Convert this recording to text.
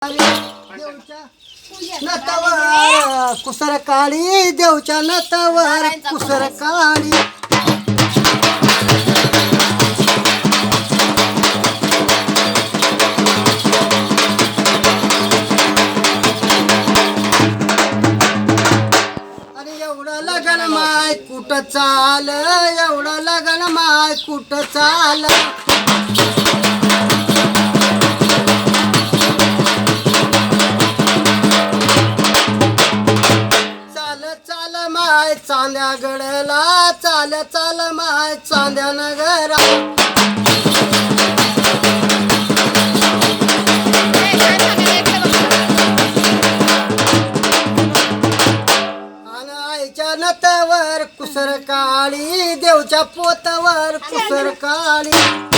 देवच्या नतावर कुसर काळी देवच्या नतावर कुसर काळी आणि एवढं लगन माय कुठं चाल एवढं लगन माय कुठं चाल माय चांद्या गडला चाल चाल माय चांद्या नगरा आणि आईच्या नतावर कुसर काळी देवच्या पोतावर कुसर काळी